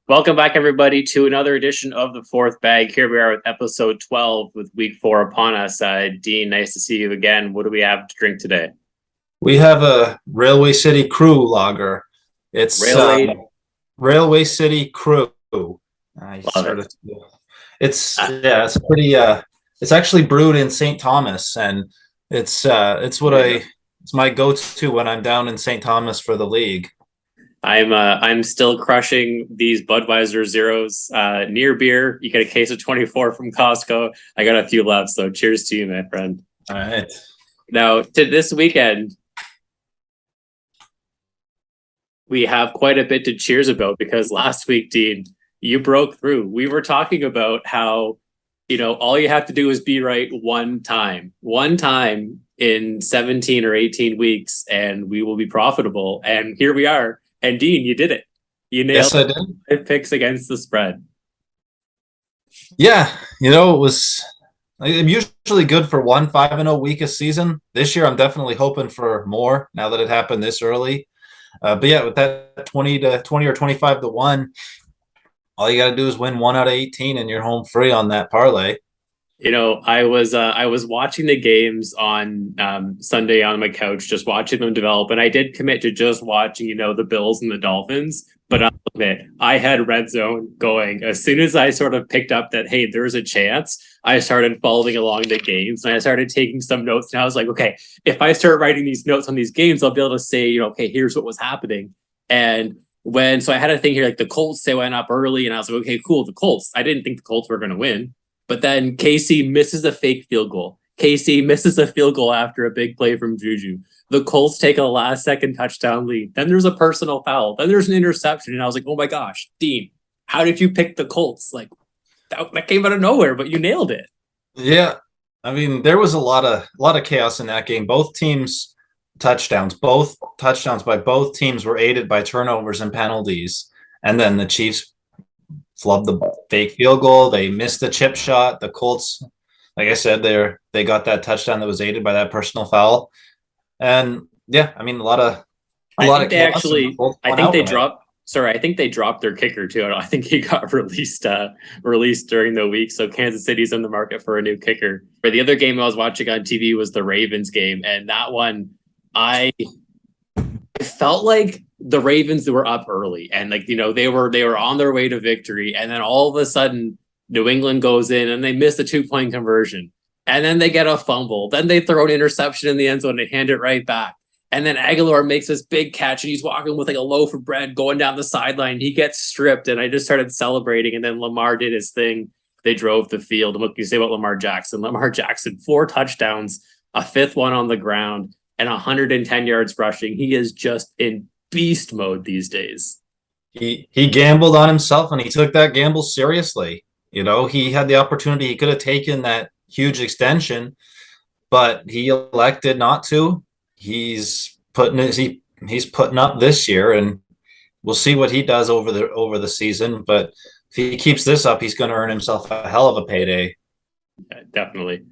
Welcome back, everybody, to another edition of The Fourth Bag. Here we are with episode 12 with week 4 upon us. Dean, nice to see you again. What do we have to drink today? We have a Railway City Crew lager. It's Railway City Crew. I Love sort it. of, it's pretty. It's actually brewed in St. Thomas, and it's my go-to when I'm down in St. Thomas for the league. I'm still crushing these Budweiser Zeros. Near beer, you get a case of 24 from Costco. I got a few left, so cheers to you, my friend. All right. Now, to this weekend, we have quite a bit to cheers about because last week, Dean, you broke through. We were talking about how, all you have to do is be right one time in 17 or 18 weeks, and we will be profitable. And here we are. And Dean, you did it. You nailed Yes, I did. 5 picks against the spread. Yeah, I'm usually good for 5-0 week a season. This year, I'm definitely hoping for more now that it happened this early. But yeah, with that 20 or 25 to 1, all you got to do is win 1 out of 18 and you're home free on that parlay. I was watching the games on Sunday on my couch, just watching them develop, and I did commit to just watching, the Bills and the Dolphins. But I'll admit, I had red zone going as soon as I sort of picked up that hey, there's a chance. I started following along the games, and I started taking some notes. And I was like, okay, if I start writing these notes on these games, I'll be able to say, okay, here's what was happening. And so I had a thing here, like the Colts, they went up early, and I was like, okay, cool, the Colts. I didn't think the Colts were going to win. But then KC misses a fake field goal. KC misses a field goal after a big play from Juju. The Colts take a last-second touchdown lead. Then there's a personal foul. Then there's an interception. And I was like, oh my gosh, Dean, how did you pick the Colts? Like, that came out of nowhere, but you nailed it. Yeah. I mean, there was a lot of chaos in that game. Both touchdowns by both teams were aided by turnovers and penalties. And then the Chiefs flubbed the fake field goal. They missed the chip shot. The Colts, like I said, they got that touchdown that was aided by that personal foul. And yeah, I mean, I think they dropped their kicker too. I think he got released during the week. So Kansas City's in the market for a new kicker. But the other game I was watching on TV was the Ravens game, and that one I felt like the Ravens were up early, and they were on their way to victory, and then all of a sudden New England goes in and they miss a 2-point conversion, and then they get a fumble, then they throw an interception in the end zone and hand it right back, and then Aguilar makes this big catch and he's walking with like a loaf of bread going down the sideline. He gets stripped, and I just started celebrating, and then Lamar did his thing. They drove the field. And what can you say about Lamar Jackson? 4 touchdowns, a 5th one on the ground, and 110 yards rushing. He is just in beast mode these days. He gambled on himself, and he took that gamble seriously. He had the opportunity. He could have taken that huge extension, but he elected not to. He's putting up this year, and we'll see what he does over the season. But if he keeps this up, he's going to earn himself a hell of a payday. Yeah, definitely.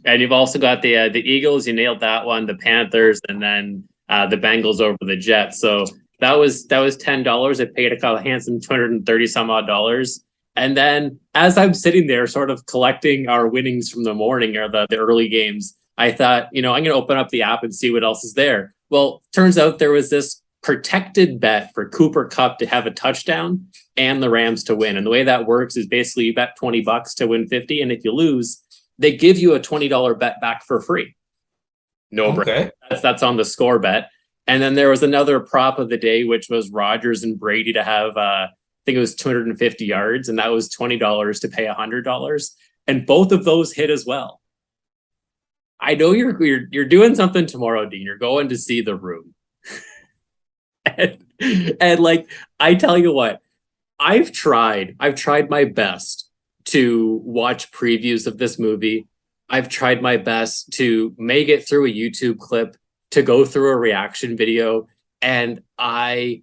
And you've also got the Eagles. You nailed that one. The Panthers, and then the Bengals over the Jets. So that was $10. It paid a handsome $230 some odd dollars. And then as I'm sitting there, sort of collecting our winnings from the morning or the early games, I thought, I'm going to open up the app and see what else is there. Well, turns out there was this protected bet for Cooper Kupp to have a touchdown and the Rams to win. And the way that works is basically you bet $20 to win 50, and if you lose, they give you a $20 bet back for free. No brainer. That's on the score bet. And then there was another prop of the day, which was Rodgers and Brady to have, I think it was 250 yards, and that was $20 to pay $100. And both of those hit as well. I know you're doing something tomorrow, Dean. You're going to see The Room. and like, I tell you what, I've tried my best to watch previews of this movie. I've tried my best to make it through a YouTube clip, to go through a reaction video, and I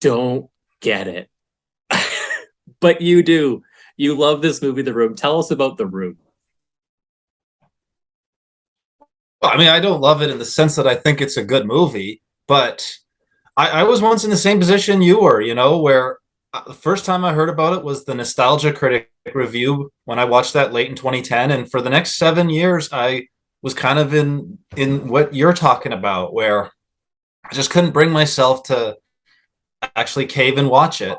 don't get it. But you do. You love this movie, The Room. Tell us about The Room. Well, I mean, I don't love it in the sense that I think it's a good movie, but I was once in the same position you were, where The first time I heard about it was the Nostalgia Critic review when I watched that late in 2010, and for the next 7 years, I was kind of in what you're talking about, where I just couldn't bring myself to actually cave and watch it.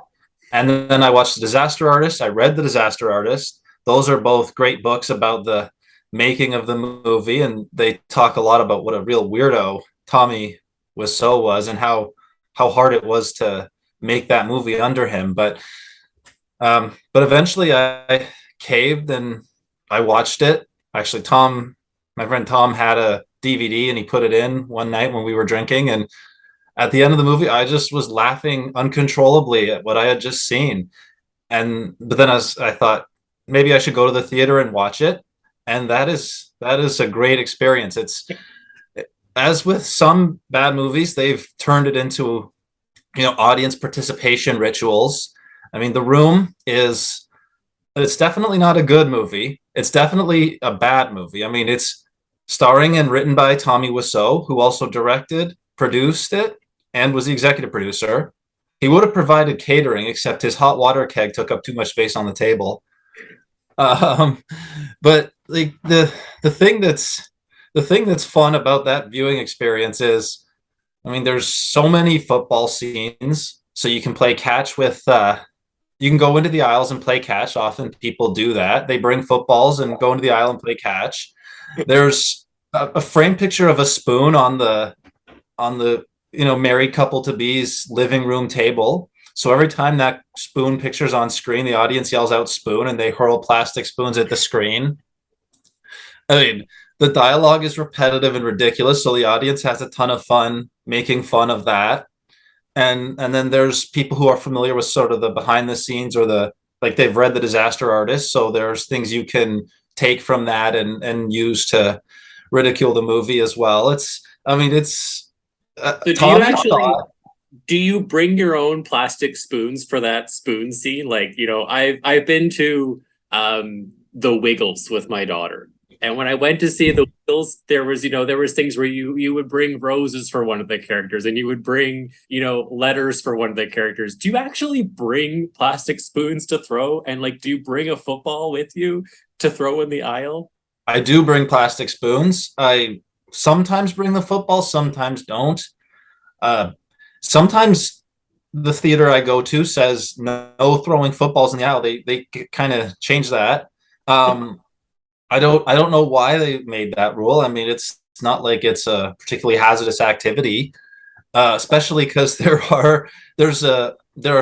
And then I watched The Disaster Artist. I read The Disaster Artist. Those are both great books about the making of the movie, and they talk a lot about what a real weirdo Tommy Wiseau was and how hard it was to make that movie under him. But eventually I caved and I watched it. Actually, my friend Tom had a DVD and he put it in one night when we were drinking. And at the end of the movie, I just was laughing uncontrollably at what I had just seen. But then I thought maybe I should go to the theater and watch it. And that is a great experience. It's, as with some bad movies, they've turned it into, audience participation rituals. I mean, The Room it's definitely not a good movie. It's definitely a bad movie. I mean, it's starring and written by Tommy Wiseau, who also directed, produced it, and was the executive producer. He would have provided catering, except his hot water keg took up too much space on the table. But the thing that's fun about that viewing experience is, I mean, there's so many football scenes, so you can play catch with. You can go into the aisles and play catch. Often people do that. They bring footballs and go into the aisle and play catch. There's a frame picture of a spoon on the married couple to be's living room table. So every time that spoon picture's on screen, the audience yells out spoon and they hurl plastic spoons at the screen. I mean, the dialogue is repetitive and ridiculous, so the audience has a ton of fun making fun of that. And then there's people who are familiar with sort of the behind the scenes, or they've read The Disaster Artist, so there's things you can take from that and use to ridicule the movie as well. So do you bring your own plastic spoons for that spoon scene? Like, I've been to the Wiggles with my daughter. And when I went to see the Wiggles, there was things where you would bring roses for one of the characters, and you would bring, letters for one of the characters. Do you actually bring plastic spoons to throw? And do you bring a football with you to throw in the aisle? I do bring plastic spoons. I sometimes bring the football, sometimes don't. Sometimes the theater I go to says no throwing footballs in the aisle. They kind of change that. I don't know why they made that rule. I mean, it's not like it's a particularly hazardous activity, especially because there are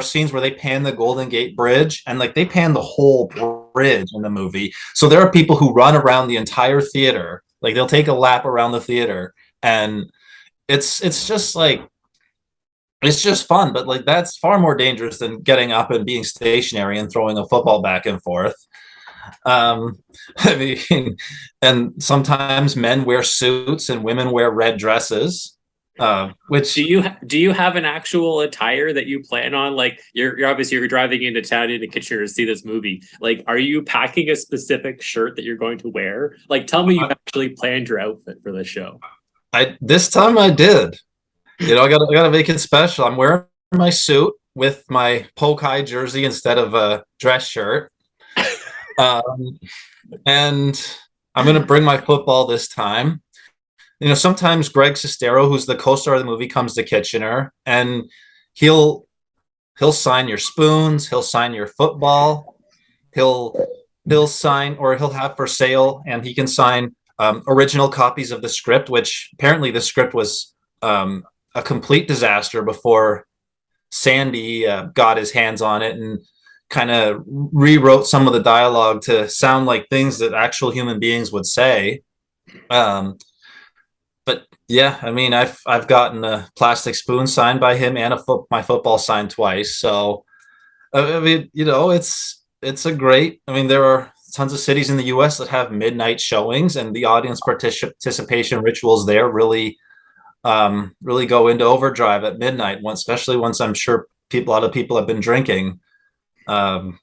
scenes where they pan the Golden Gate Bridge, and they pan the whole bridge in the movie. So there are people who run around the entire theater. They'll take a lap around the theater, and it's just it's just fun. But that's far more dangerous than getting up and being stationary and throwing a football back and forth. I mean, and sometimes men wear suits and women wear red dresses. Which do you have an actual attire that you plan on? You're obviously driving into town into Kitchener to see this movie. Are you packing a specific shirt that you're going to wear? Tell me you actually planned your outfit for the show. This time I did. I gotta make it special. I'm wearing my suit with my Poke jersey instead of a dress shirt. And I'm going to bring my football this time. Sometimes Greg Sestero, who's the co-star of the movie, comes to Kitchener, and he'll sign your spoons, he'll sign your football, he'll sign, or he'll have for sale, and he can sign original copies of the script, which apparently the script was a complete disaster before Sandy got his hands on it and kind of rewrote some of the dialogue to sound like things that actual human beings would say. But yeah, I mean, I've gotten a plastic spoon signed by him and my football signed twice. So I mean, it's a great. I mean, there are tons of cities in the U.S. that have midnight showings, and the audience participation rituals there really go into overdrive at midnight. Especially once I'm sure a lot of people have been drinking. And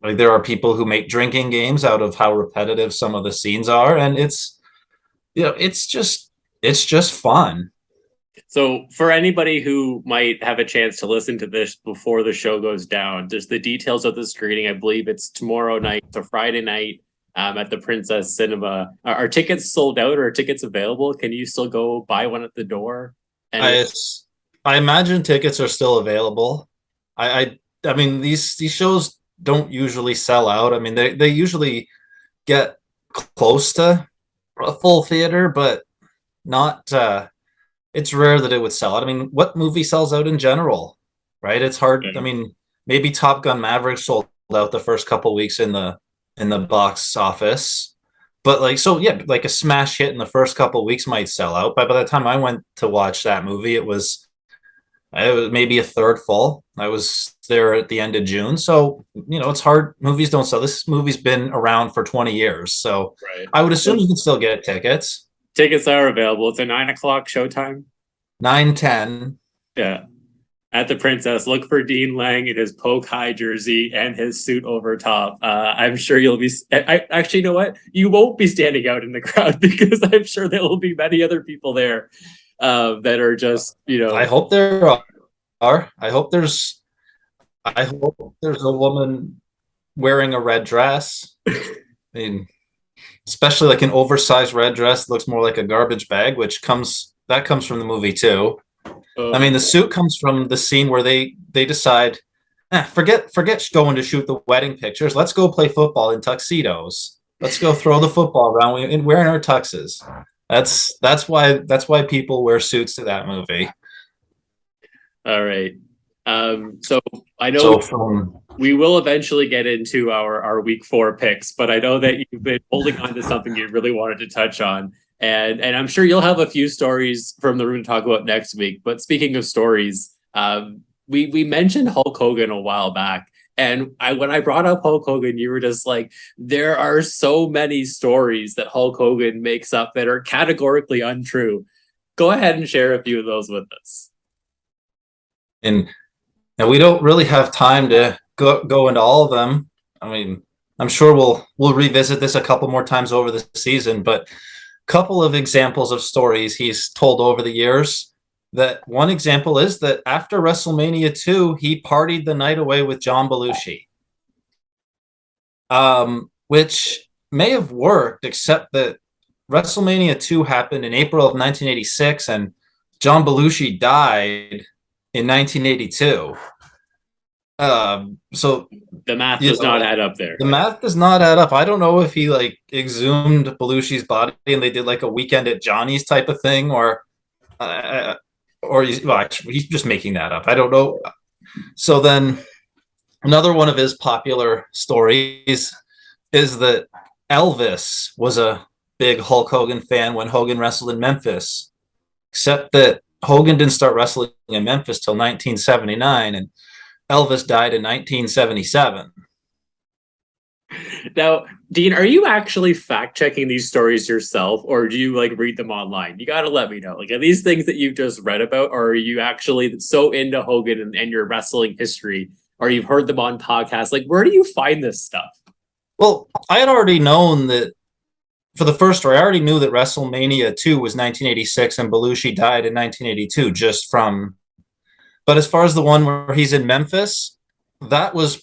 there are people who make drinking games out of how repetitive some of the scenes are, and it's just fun. So for anybody who might have a chance to listen to this before the show goes down, just the details of the screening. I believe it's tomorrow night, so Friday night, at the Princess Cinema. Are tickets sold out or are tickets available? Can you still go buy one at the door? And I I imagine tickets are still available. I mean these shows don't usually sell out. I mean they usually get close to a full theater, but not it's rare that it would sell out. I mean, what movie sells out in general, right? It's hard. I mean, maybe Top Gun Maverick sold out the first couple weeks in the box office, but like so yeah, like a smash hit in the first couple weeks might sell out. But by the time I went to watch that movie, it was maybe a third full. I was there at the end of June, so you know it's hard. Movies don't sell. This movie's been around for 20 years, so right. I would assume you can still get tickets. Tickets are available. It's a 9 o'clock showtime. 9:10. Yeah. At the Princess, look for Dean Lang in his poke high jersey and his suit over top. I'm sure you'll be. I actually, you know what? You won't be standing out in the crowd because I'm sure there will be many other people there that are just, you know. I hope there are. I hope there's a woman wearing a red dress. I mean, especially like an oversized red dress looks more like a garbage bag, that comes from the movie too. I mean, the suit comes from the scene where they decide, forget going to shoot the wedding pictures. Let's go play football in tuxedos. Let's go throw the football around and wearing our tuxes. That's why people wear suits to that movie. All right. So I know we will eventually get into our week 4 picks, but I know that you've been holding on to something you really wanted to touch on. And I'm sure you'll have a few stories from the room to talk about next week. But speaking of stories, we mentioned Hulk Hogan a while back. And when I brought up Hulk Hogan, you were just like, there are so many stories that Hulk Hogan makes up that are categorically untrue. Go ahead and share a few of those with us. And we don't really have time to go into all of them. I mean, I'm sure we'll revisit this a couple more times over the season, but couple of examples of stories he's told over the years. That one example is that after WrestleMania 2, he partied the night away with John Belushi, which may have worked, except that WrestleMania 2 happened in April of 1986, and John Belushi died in 1982. So the math does not add up there. The math does not add up. I don't know if he like exhumed Belushi's body and they did like a Weekend at Johnny's type of thing, or he's just making that up. I don't know. So then another one of his popular stories is that Elvis was a big Hulk Hogan fan when Hogan wrestled in Memphis, except that Hogan didn't start wrestling in Memphis till 1979, and Elvis died in 1977. Now, Dean, are you actually fact checking these stories yourself, or do you like read them online? You got to let me know. Like, are these things that you've just read about, or are you actually so into Hogan and your wrestling history, or you've heard them on podcasts? Like, where do you find this stuff? Well, I had already known that for the first story. I already knew that WrestleMania 2 was 1986 and Belushi died in 1982 just from. But as far as the one where he's in Memphis, those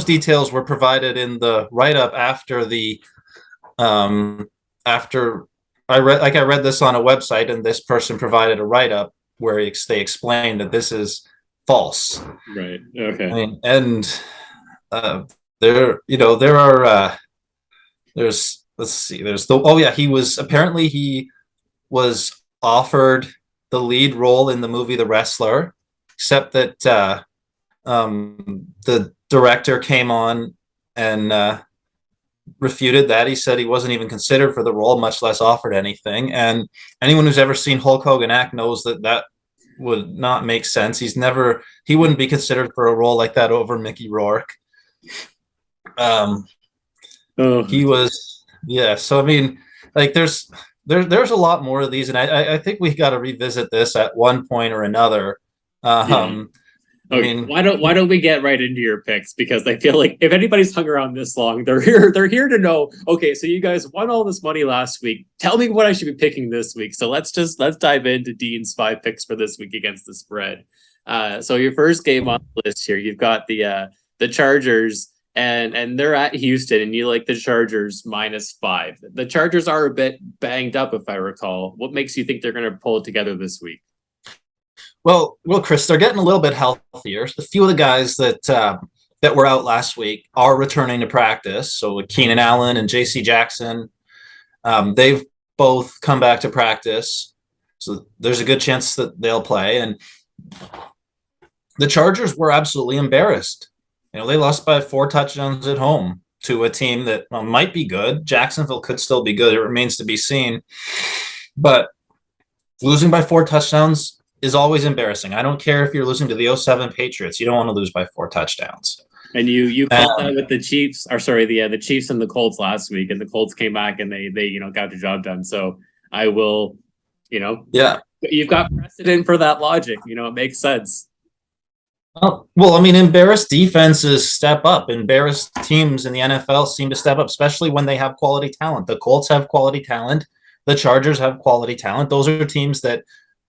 details were provided in the write-up after I read this on a website, and this person provided a write-up where they explained that this is false. Right. Okay. I mean, and there are there's let's see, he was offered the lead role in the movie The Wrestler, except that the director came on and refuted that. He said he wasn't even considered for the role, much less offered anything. And anyone who's ever seen Hulk Hogan act knows that would not make sense. He wouldn't be considered for a role like that over Mickey Rourke. He was, yeah. So I mean, like there's a lot more of these, and I think we got to revisit this at one point or another. Okay, why don't we get right into your picks? Because I feel like if anybody's hung around this long, they're here to know. Okay, so you guys won all this money last week. Tell me what I should be picking this week. So let's dive into Dean's 5 picks for this week against the spread. So your first game on the list here, you've got the Chargers, and they're at Houston, and you like the Chargers -5. The Chargers are a bit banged up, if I recall. What makes you think they're going to pull it together this week? Well, Chris, they're getting a little bit healthier. A few of the guys that were out last week are returning to practice. So with Keenan Allen and J.C. Jackson, they've both come back to practice. So there's a good chance that they'll play. And the Chargers were absolutely embarrassed. They lost by 4 touchdowns at home to a team that might be good. Jacksonville could still be good. It remains to be seen. But losing by 4 touchdowns is always embarrassing. I don't care if you're losing to the 07 Patriots. You don't want to lose by 4 touchdowns. And you called that with the Chiefs, the Chiefs and the Colts last week, and the Colts came back and they got the job done. So I will, you've got precedent for that logic. It makes sense. Oh, well, I mean, embarrassed defenses step up. Embarrassed teams in the NFL seem to step up, especially when they have quality talent. The Colts have quality talent. The Chargers have quality talent. Those are teams that,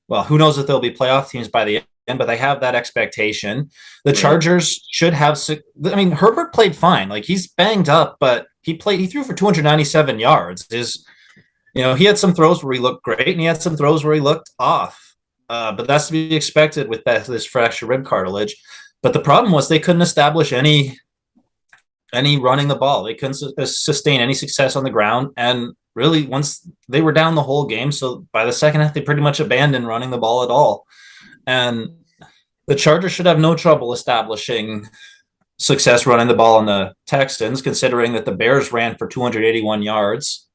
well, who knows if they'll be playoff teams by the end, but they have that expectation. The Chargers should have. I mean, Herbert played fine. Like, he's banged up, but he threw for 297 yards. He had some throws where he looked great, and he had some throws where he looked off. But that's to be expected with this fractured rib cartilage. But the problem was they couldn't establish any running the ball. They couldn't sustain any success on the ground, and really, once they were down the whole game, so by the second half, they pretty much abandoned running the ball at all. And the Chargers should have no trouble establishing success running the ball on the Texans, considering that the Bears ran for 281 yards.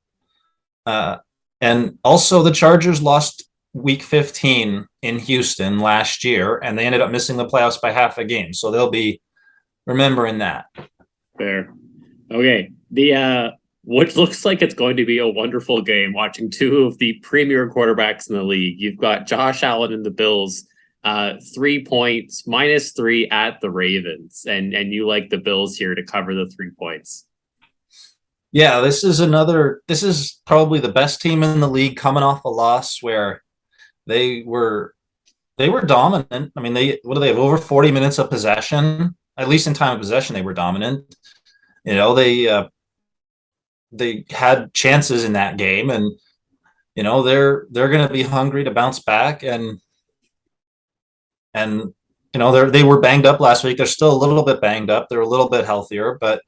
And also, the Chargers lost Week 15 in Houston last year, and they ended up missing the playoffs by half a game. So they'll be remembering that. Fair. Okay. What looks like it's going to be a wonderful game, watching 2 of the premier quarterbacks in the league. You've got Josh Allen and the Bills, 3 points, -3 at the Ravens. And you like the Bills here to cover the 3 points. Yeah, this is probably the best team in the league coming off a loss where they were dominant. I mean, they have over 40 minutes of possession. At least in time of possession, they were dominant. They had chances in that game, and they're going to be hungry to bounce back, and they were banged up last week. They're still a little bit banged up. They're a little bit healthier, but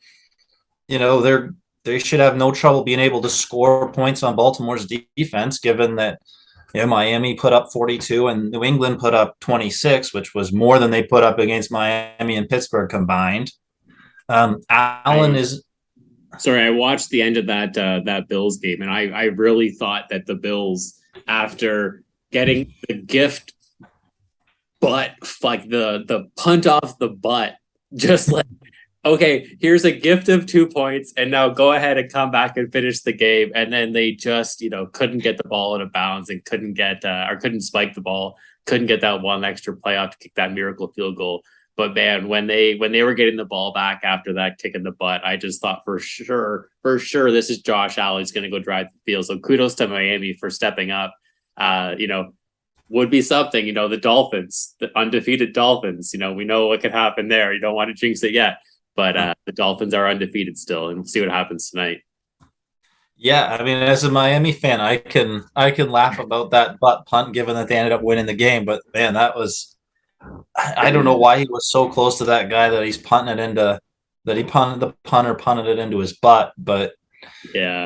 they should have no trouble being able to score points on Baltimore's defense, given that Miami put up 42 and New England put up 26, which was more than they put up against Miami and Pittsburgh combined. Allen is. Sorry, I watched the end of that Bills game, and I really thought that the Bills, after getting the gift butt, like the punt off the butt, just like, okay, here's a gift of 2 points, and now go ahead and come back and finish the game. And then they just, couldn't get the ball out of bounds and couldn't spike the ball, couldn't get that one extra playoff to kick that miracle field goal. But man, when they were getting the ball back after that kick in the butt, I just thought for sure, this is Josh Allen. He's going to go drive the field. So kudos to Miami for stepping up. Would be something, the Dolphins, the undefeated Dolphins, we know what could happen there. You don't want to jinx it yet, but the Dolphins are undefeated still, and we'll see what happens tonight. Yeah, I mean, as a Miami fan, I can laugh about that butt punt, given that they ended up winning the game. But man, that was. I don't know why he was so close to that guy that he's punting it into, that he punted it into his butt. But yeah,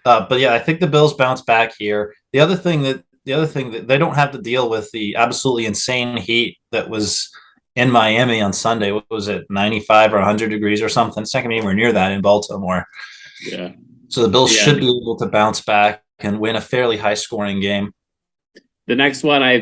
but yeah, I think the Bills bounce back here. The other thing that they don't have to deal with the absolutely insane heat that was in Miami on Sunday. What was it, 95 or 100 degrees or something? It's not going to be anywhere near that in Baltimore. Yeah. So the Bills should be able to bounce back and win a fairly high scoring game. The next one, I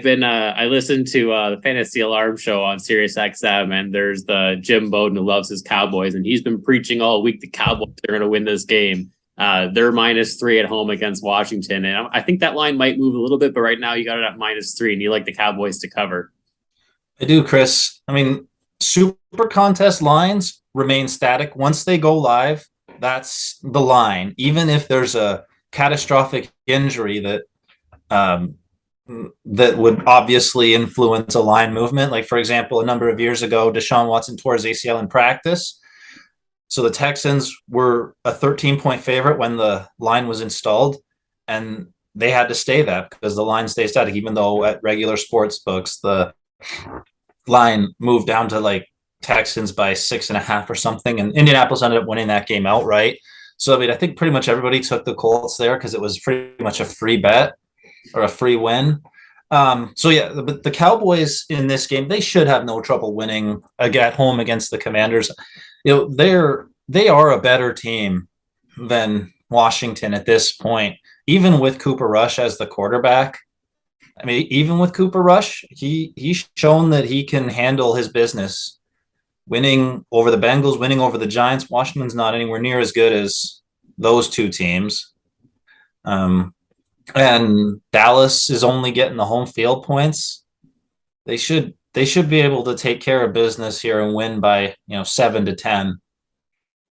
listened to the Fantasy Alarm Show on Sirius XM, and there's the Jim Bowden who loves his Cowboys, and he's been preaching all week the Cowboys are going to win this game. They're -3 at home against Washington, and I think that line might move a little bit, but right now you got it at -3, and you like the Cowboys to cover. I do, Chris. I mean, super contest lines remain static. Once they go live, that's the line. Even if there's a catastrophic injury um, that would obviously influence a line movement. Like, for example, a number of years ago, Deshaun Watson tore his ACL in practice. So the Texans were a 13-point favorite when the line was installed, and they had to stay that because the line stays static, even though at regular sports books, the line moved down to like Texans by 6.5 or something. And Indianapolis ended up winning that game outright. So, I mean, I think pretty much everybody took the Colts there because it was pretty much a free bet or a free win. So yeah, the Cowboys in this game, they should have no trouble winning at home against the Commanders. They are a better team than Washington at this point, even with Cooper Rush as the quarterback. I mean, even with Cooper Rush, he's shown that he can handle his business. Winning over the Bengals, winning over the Giants. Washington's not anywhere near as good as those two teams. And Dallas is only getting the home field points. They should be able to take care of business here and win by 7-10.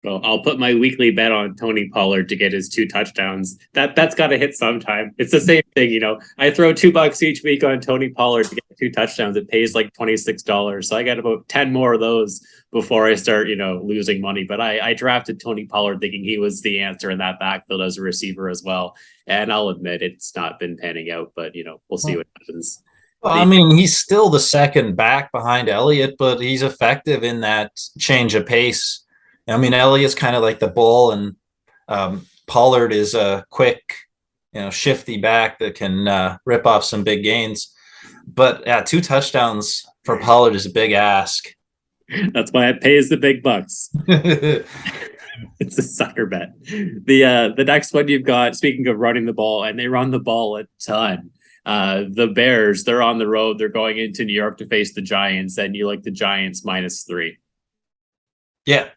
Well, I'll put my weekly bet on Tony Pollard to get his 2 touchdowns. That's got to hit sometime. It's the same thing, I throw $2 each week on Tony Pollard to get 2 touchdowns. It pays like $26, so I got about 10 more of those before I start, losing money. But I drafted Tony Pollard thinking he was the answer in that backfield as a receiver as well. And I'll admit it's not been panning out, but we'll see what happens. I mean, he's still the second back behind Elliott, but he's effective in that change of pace. I mean, Elliott's kind of like the bull, and Pollard is a quick, shifty back that can rip off some big gains. But 2 touchdowns for Pollard is a big ask. That's why it pays the big bucks. It's a sucker bet. The next one you've got, speaking of running the ball, and they run the ball a ton. The Bears, they're on the road. They're going into New York to face the Giants, and you like the Giants -3. Yeah.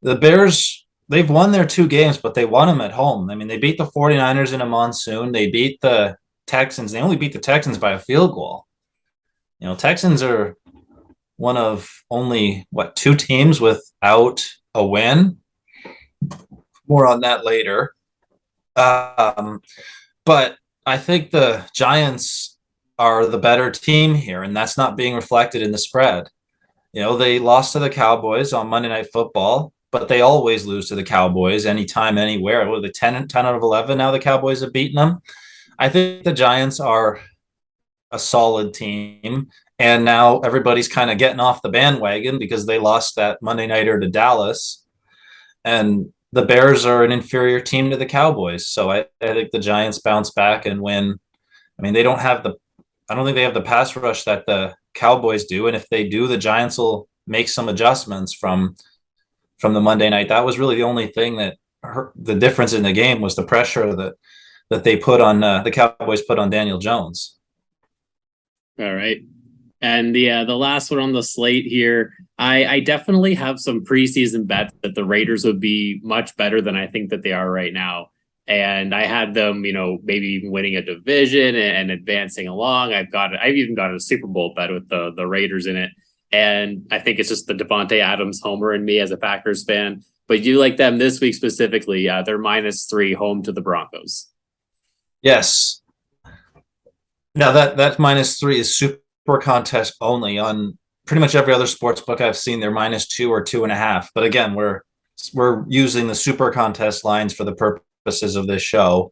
The Bears, they've won their 2 games, but they won them at home. I mean, they beat the 49ers in a monsoon. They beat the Texans. They only beat the Texans by a field goal. Texans are one of only, 2 teams without a win. More on that later. But I think the Giants are the better team here, and that's not being reflected in the spread. They lost to the Cowboys on Monday Night Football, but they always lose to the Cowboys anytime, anywhere. What are they, 10 out of 11 now the Cowboys have beaten them? I think the Giants are a solid team, and now everybody's kind of getting off the bandwagon because they lost that Monday Nighter to Dallas, and the Bears are an inferior team to the Cowboys. So I think the Giants bounce back and win. I mean, I don't think they have the pass rush that the Cowboys do, and if they do, the Giants will make some adjustments from the Monday night. That was really the only thing that the difference in the game was the pressure that they put on the Cowboys put on Daniel Jones. All right. And the last one on the slate here, I definitely have some preseason bets that the Raiders would be much better than I think that they are right now. And I had them, maybe even winning a division and advancing along. I've even got a Super Bowl bet with the Raiders in it. And I think it's just the Devontae Adams homer in me as a Packers fan. But you like them this week specifically. They're -3 home to the Broncos. Yes. Now that -3 is super contest only. On pretty much every other sports book I've seen, they're -2 or 2.5. But again, we're using the super contest lines for the purposes of this show.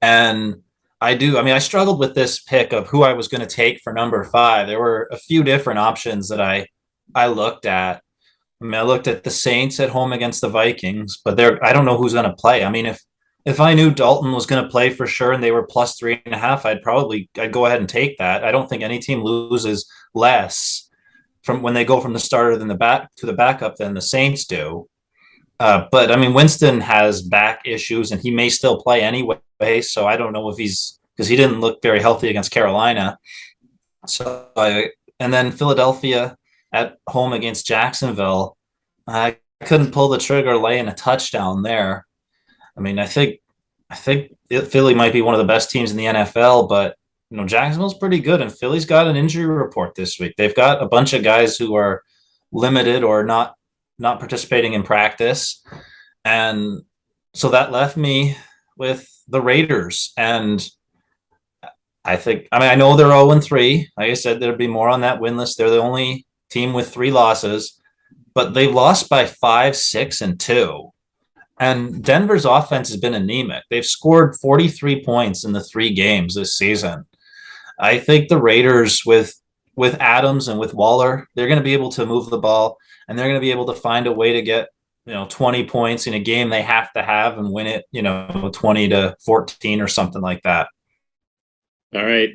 And I struggled with this pick of who I was going to take for number 5. There were a few different options that I looked at. I mean, I looked at the Saints at home against the Vikings, but I don't know who's going to play. I mean, if I knew Dalton was going to play for sure and they were +3.5, I'd go ahead and take that. I don't think any team loses less from when they go from the starter to the backup than the Saints do. But I mean, Winston has back issues and he may still play anyway. So I don't know if because he didn't look very healthy against Carolina. And then Philadelphia at home against Jacksonville. I couldn't pull the trigger laying a touchdown there. I mean, I think Philly might be one of the best teams in the NFL, but Jacksonville's pretty good, and Philly's got an injury report this week. They've got a bunch of guys who are limited or not participating in practice, and so that left me with the Raiders. And I know they're 0-3. Like I said, there'll be more on that win list. They're the only team with 3 losses, but they've lost by 5, 6, and 2. And Denver's offense has been anemic. They've scored 43 points in the 3 games this season. I think the Raiders with Adams and with Waller, they're going to be able to move the ball, and they're going to be able to find a way to get 20 points in a game they have to have and win it 20-14 or something like that. All right.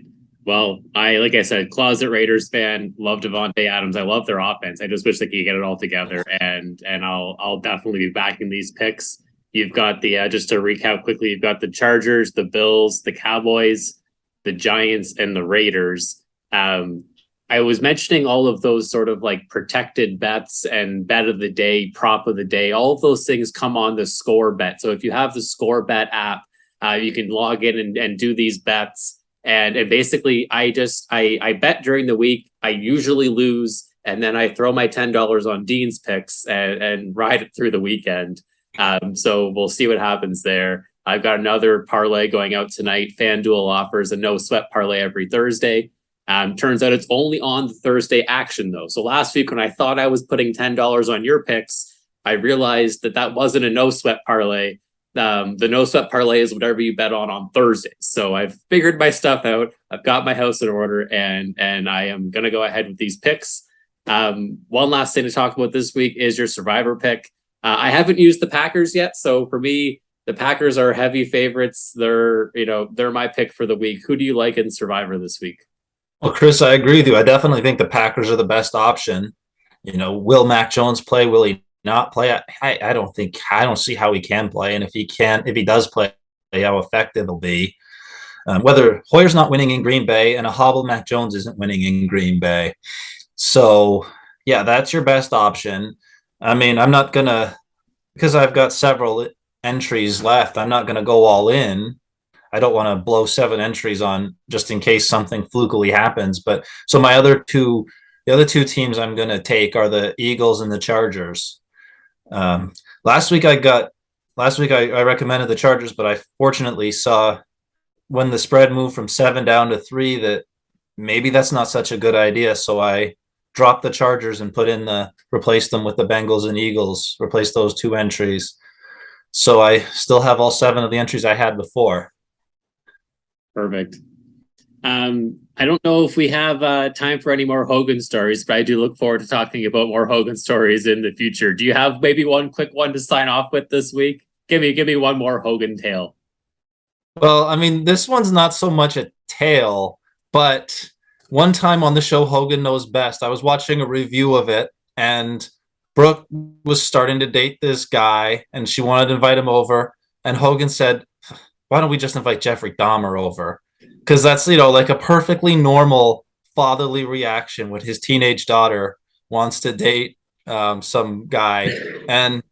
Well, like I said, closet Raiders fan, love Devontae Adams. I love their offense. I just wish they could get it all together, and I'll definitely be backing these picks. You've got the just to recap quickly, you've got the Chargers, the Bills, the Cowboys, the Giants, and the Raiders. I was mentioning all of those sort of like protected bets and bet of the day, prop of the day. All of those things come on the Score Bet. So if you have the Score Bet app, you can log in and do these bets. And basically, I bet during the week. I usually lose, and then I throw my $10 on Dean's picks and ride it through the weekend. So we'll see what happens there. I've got another parlay going out tonight. FanDuel offers a no sweat parlay every Thursday. Turns out it's only on the Thursday action, though. So last week when I thought I was putting $10 on your picks, I realized that wasn't a no sweat parlay. The no sweat parlay is whatever you bet on Thursdays. So I've figured my stuff out. I've got my house in order, and I am going to go ahead with these picks. One last thing to talk about this week is your survivor pick. I haven't used the Packers yet. So for me, the Packers are heavy favorites. They're my pick for the week. Who do you like in survivor this week? Well, Chris, I agree with you. I definitely think the Packers are the best option. Will Mac Jones play? Will he not play? I don't see how he can play. And if he does play, how effective he'll be. Whether Hoyer's not winning in Green Bay and a hobbled Mac Jones isn't winning in Green Bay. So, yeah, that's your best option. I mean, I'm not going to, because I've got several entries left, I'm not going to go all in. I don't want to blow 7 entries on just in case something flukily happens. But so the other two teams I'm going to take are the Eagles and the Chargers. Last week I recommended the Chargers, but I fortunately saw when the spread moved from 7 down to 3 that maybe that's not such a good idea. So I dropped the Chargers and replaced them with the Bengals and Eagles, replaced those 2 entries. So I still have all 7 of the entries I had before. Perfect. I don't know if we have time for any more Hogan stories, but I do look forward to talking about more Hogan stories in the future. Do you have maybe one quick one to sign off with this week? Give me one more Hogan tale. Well, I mean, this one's not so much a tale, but one time on the show Hogan Knows Best, I was watching a review of it, and Brooke was starting to date this guy, and she wanted to invite him over, and Hogan said, why don't we just invite Jeffrey Dahmer over? Because that's, like a perfectly normal fatherly reaction when his teenage daughter wants to date some guy. And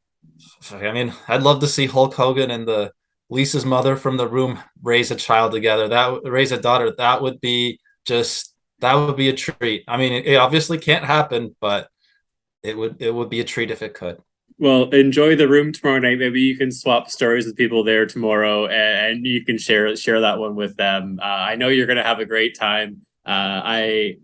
I mean, I'd love to see Hulk Hogan and Lisa's mother from The Room raise a child together. Raise a daughter. That would be a treat. I mean, it obviously can't happen, but it would be a treat if it could. Well, enjoy The Room tomorrow night. Maybe you can swap stories with people there tomorrow, and you can share that one with them. I know you're going to have a great time. I'd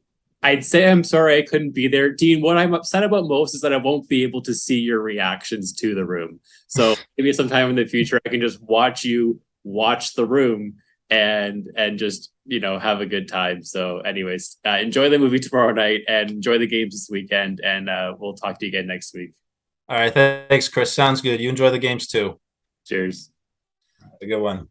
say I'm sorry I couldn't be there, Dean. What I'm upset about most is that I won't be able to see your reactions to The Room. So maybe sometime in the future I can just watch you watch The Room and just have a good time. So, anyways, enjoy the movie tomorrow night and enjoy the games this weekend, and we'll talk to you again next week. All right. Thanks, Chris. Sounds good. You enjoy the games too. Cheers. Have a good one.